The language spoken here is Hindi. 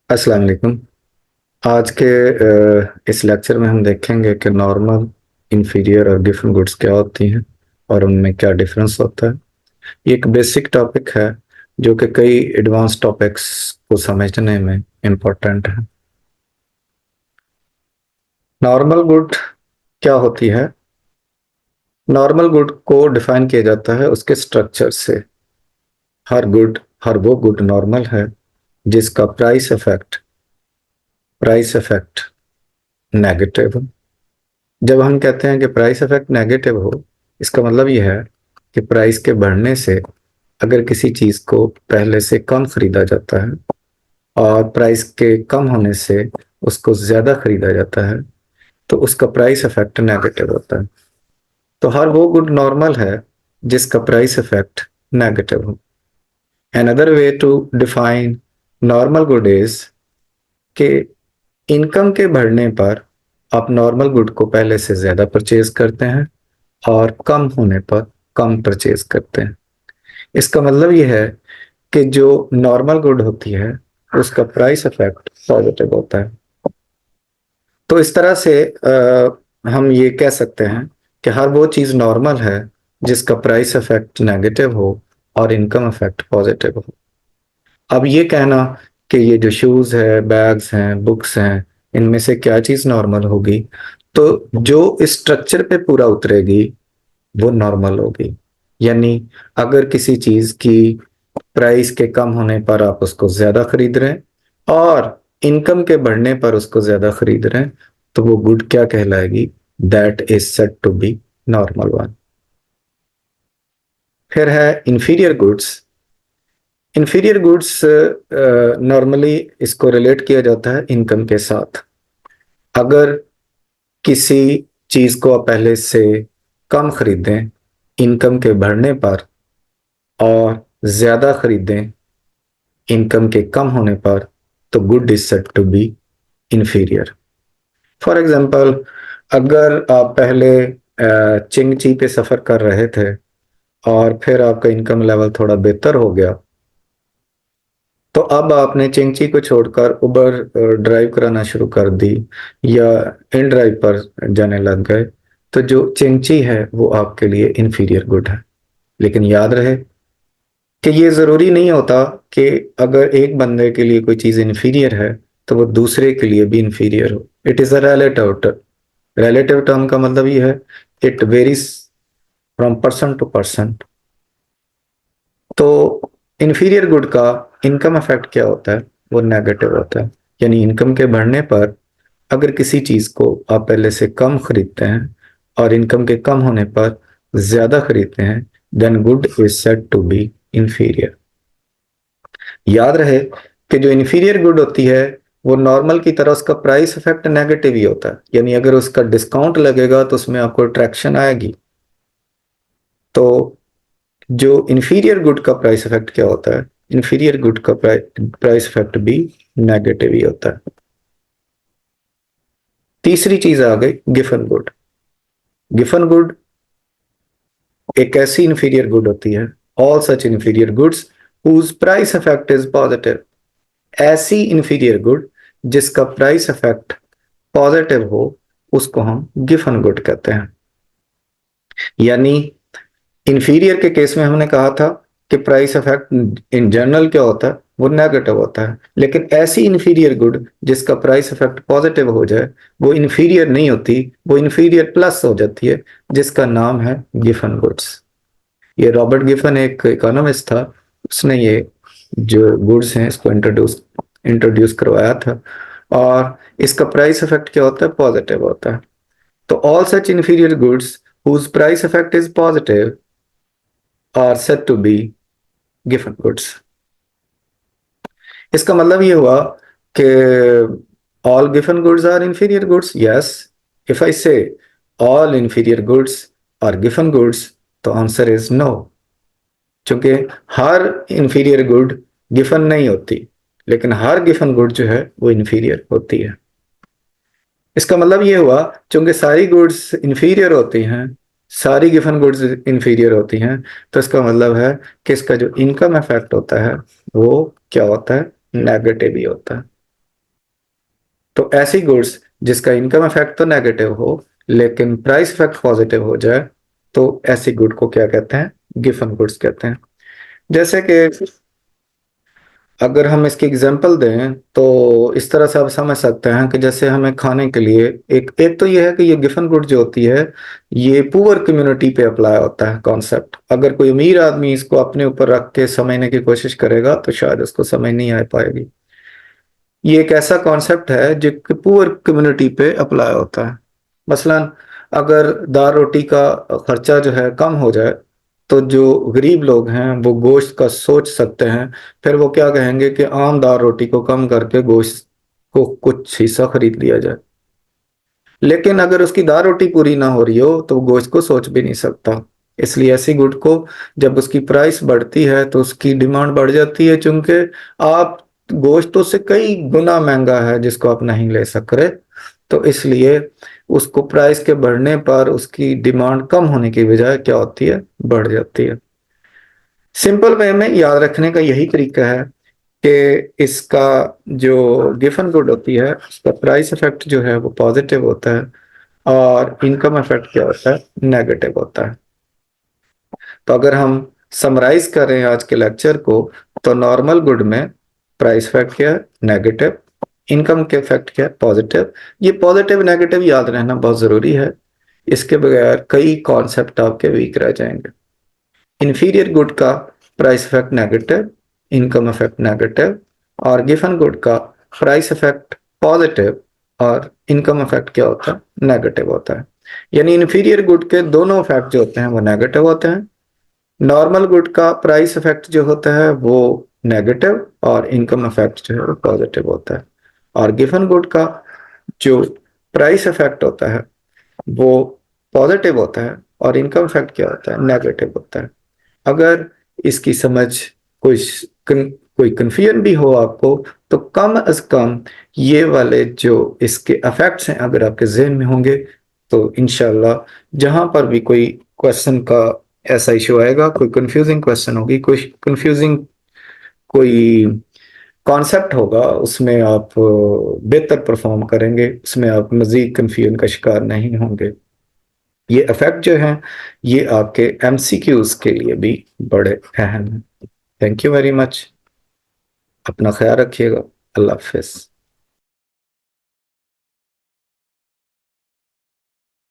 अस्सलाम वालेकुम। आज के इस लेक्चर में हम देखेंगे कि नॉर्मल, इंफीरियर और गिवन गुड्स क्या होती हैं और उनमें क्या डिफरेंस होता है। ये एक बेसिक टॉपिक है जो कि कई एडवांस टॉपिक्स को समझने में इम्पोर्टेंट है। नॉर्मल गुड क्या होती है? नॉर्मल गुड को डिफाइन किया जाता है उसके स्ट्रक्चर से। हर वो गुड नॉर्मल है जिसका प्राइस इफेक्ट नेगेटिव हो। जब हम कहते हैं कि प्राइस इफेक्ट नेगेटिव हो, इसका मतलब यह है कि प्राइस के बढ़ने से अगर किसी चीज को पहले से कम खरीदा जाता है और प्राइस के कम होने से उसको ज्यादा खरीदा जाता है, तो उसका प्राइस इफेक्ट नेगेटिव होता है। तो हर वो गुड नॉर्मल है जिसका प्राइस इफेक्ट नेगेटिव हो। Another way to define normal good is कि इनकम के बढ़ने पर आप नॉर्मल गुड को पहले से ज्यादा परचेज करते हैं और कम होने पर कम परचेज करते हैं। इसका मतलब यह है कि जो नॉर्मल गुड होती है उसका प्राइस इफेक्ट पॉजिटिव होता है। तो इस तरह से हम ये कह सकते हैं कि हर वो चीज नॉर्मल है जिसका प्राइस इफेक्ट नेगेटिव हो और इनकम इफेक्ट पॉजिटिव हो। अब ये कहना कि ये जो शूज है, बैग्स हैं, बुक्स हैं, इनमें से क्या चीज नॉर्मल होगी, तो जो इस स्ट्रक्चर पे पूरा उतरेगी वो नॉर्मल होगी। यानी अगर किसी चीज की प्राइस के कम होने पर आप उसको ज्यादा खरीद रहे हैं और इनकम के बढ़ने पर उसको ज्यादा खरीद रहे हैं, तो वो गुड क्या कहलाएगी? That is said to be normal one. फिर है inferior goods. Inferior goods normally इसको रिलेट किया जाता है इनकम के साथ। अगर किसी चीज को आप पहले से कम खरीदें इनकम के बढ़ने पर और ज्यादा खरीदें इनकम के कम होने पर, तो good is said to be inferior. For example, अगर आप पहले चिंगची पे सफर कर रहे थे और फिर आपका इनकम लेवल थोड़ा बेहतर हो गया, तो अब आपने चिंगची को छोड़कर उबर ड्राइव कराना शुरू कर दी या इन ड्राइव पर जाने लग गए, तो जो चिंगची है वो आपके लिए इंफीरियर गुड है। लेकिन याद रहे कि ये जरूरी नहीं होता कि अगर एक बंदे के लिए कोई चीज इंफीरियर है तो वो दूसरे के लिए भी इंफीरियर हो। It is a relative term का मतलब ये है, it varies from person to person. तो इंफीरियर गुड का इनकम इफेक्ट क्या होता है? वो नेगेटिव होता है। यानी इनकम के बढ़ने पर अगर किसी चीज को आप पहले से कम खरीदते हैं और इनकम के कम होने पर ज्यादा खरीदते हैं, then good is said to be inferior. याद रहे कि जो इंफीरियर गुड होती है वो नॉर्मल की तरह उसका प्राइस इफेक्ट नेगेटिव ही होता है। यानी अगर उसका डिस्काउंट लगेगा तो उसमें आपको अट्रैक्शन आएगी। तो जो इंफीरियर गुड का प्राइस इफेक्ट क्या होता है? इंफीरियर गुड का प्राइस इफेक्ट भी नेगेटिव ही होता है। तीसरी चीज आ गई गिफन गुड। गिफन गुड एक ऐसी इंफीरियर गुड होती है, all such inferior goods whose price effect is positive. ऐसी इंफीरियर गुड जिसका प्राइस इफेक्ट पॉजिटिव हो उसको हम गिफन गुड कहते हैं। यानी इंफीरियर के केस में हमने कहा था कि प्राइस इफेक्ट इन जनरल क्या होता है? वो नेगेटिव होता है। लेकिन ऐसी इंफीरियर गुड जिसका प्राइस इफेक्ट पॉजिटिव हो जाए वो इंफीरियर नहीं होती, वो इंफीरियर प्लस हो जाती है, जिसका नाम है गिफन गुड्स। ये रॉबर्ट गिफन एक इकोनॉमिस्ट था, उसने ये जो गुड्स हैं इसको इंट्रोड्यूस करवाया था। और इसका प्राइस इफेक्ट क्या होता है? पॉजिटिव होता है। तो all such inferior goods whose price effect is positive are said to be given goods। इसका मतलब ये हुआ कि all given goods are inferior goods। yes, if I say all inferior goods are given goods, तो आंसर इज नो। क्योंकि हर इंफीरियर गुड गिफन नहीं होती, लेकिन हर गिफन गुड जो है वो इंफीरियर होती है। इसका मतलब ये हुआ, क्योंकि सारी गुड्स इंफीरियर होती हैं, सारी गिवन गुड्स इंफीरियर होती हैं, तो इसका मतलब है कि इसका जो इनकम इफेक्ट होता है वो क्या होता है? नेगेटिव ही होता है। तो ऐसी गुड्स जिसका इनकम इफेक्ट तो नेगेटिव हो लेकिन प्राइस इफेक्ट पॉजिटिव हो जाए, तो ऐसी गुड को क्या कहते हैं? गिफन गुड्स कहते हैं। जैसे कि अगर हम इसकी एग्जांपल दें तो इस तरह से आप समझ सकते हैं कि जैसे हमें खाने के लिए एक एक तो ये है कि ये गिफन गुड जो होती है ये पुअर कम्युनिटी पे अप्लाई होता है कॉन्सेप्ट। अगर कोई अमीर आदमी इसको अपने ऊपर रख के समझने की कोशिश करेगा तो शायद उसको समझ नहीं आ पाएगी। ये एक ऐसा कॉन्सेप्ट है जो पुअर कम्युनिटी पे अप्लाई होता है। मसलन अगर दाल रोटी का खर्चा जो है कम हो जाए तो जो गरीब लोग हैं वो गोश्त का सोच सकते हैं, फिर वो क्या कहेंगे कि आम दाल रोटी को कम करके गोश्त को कुछ हिस्सा खरीद लिया जाए। लेकिन अगर उसकी दाल रोटी पूरी ना हो रही हो तो वो गोश्त को सोच भी नहीं सकता। इसलिए ऐसी गुड को जब उसकी प्राइस बढ़ती है तो उसकी डिमांड बढ़ जाती है, चूंकि आप गोश्त तो उससे कई गुना महंगा है जिसको आप नहीं ले सक रहे। तो इसलिए उसको प्राइस के बढ़ने पर उसकी डिमांड कम होने की बजाय क्या होती है? बढ़ जाती है। सिंपल वे में याद रखने का यही तरीका है कि इसका जो गिवन गुड होती है उसका प्राइस इफेक्ट जो है वो पॉजिटिव होता है और इनकम इफेक्ट क्या होता है? नेगेटिव होता है। तो अगर हम समराइज करें आज के लेक्चर को तो नॉर्मल गुड में प्राइस इफेक्ट क्या है? नेगेटिव। इनकम के इफेक्ट क्या है? पॉजिटिव। ये पॉजिटिव नेगेटिव याद रहना बहुत जरूरी है, इसके बगैर कई कॉन्सेप्ट आपके वीक रह जाएंगे। इंफीरियर गुड का price effect negative, income effect negative, और गिवन गुड का प्राइस इफेक्ट पॉजिटिव और इनकम इफेक्ट क्या होता है? नेगेटिव होता है। यानी इंफीरियर गुड के दोनों इफेक्ट जो होते हैं वो नेगेटिव होते हैं। नॉर्मल गुड का प्राइस इफेक्ट जो होता है वो नेगेटिव और इनकम इफेक्ट जो है वो पॉजिटिव होता है। और गिवन गुड का जो प्राइस इफेक्ट होता है वो पॉजिटिव होता है और इनकम इफेक्ट क्या होता है? नेगेटिव होता है। अगर इसकी समझ कोई कोई कंफ्यूजन भी हो आपको तो कम अज कम ये वाले जो इसके इफेक्ट्स हैं अगर आपके जहन में होंगे तो इंशाल्लाह जहां पर भी कोई क्वेश्चन का ऐसा इशू आएगा, कोई कंफ्यूजिंग क्वेश्चन होगी, कोई कंफ्यूजिंग कोई कॉन्सेप्ट होगा, उसमें आप बेहतर परफॉर्म करेंगे, उसमें आप मजीद कंफ्यूजन का शिकार नहीं होंगे। ये इफेक्ट जो हैं ये आपके एमसीक्यूज के लिए भी बड़े अहम हैं। Thank you very much. अपना ख्याल रखिएगा। अल्लाह हाफिज।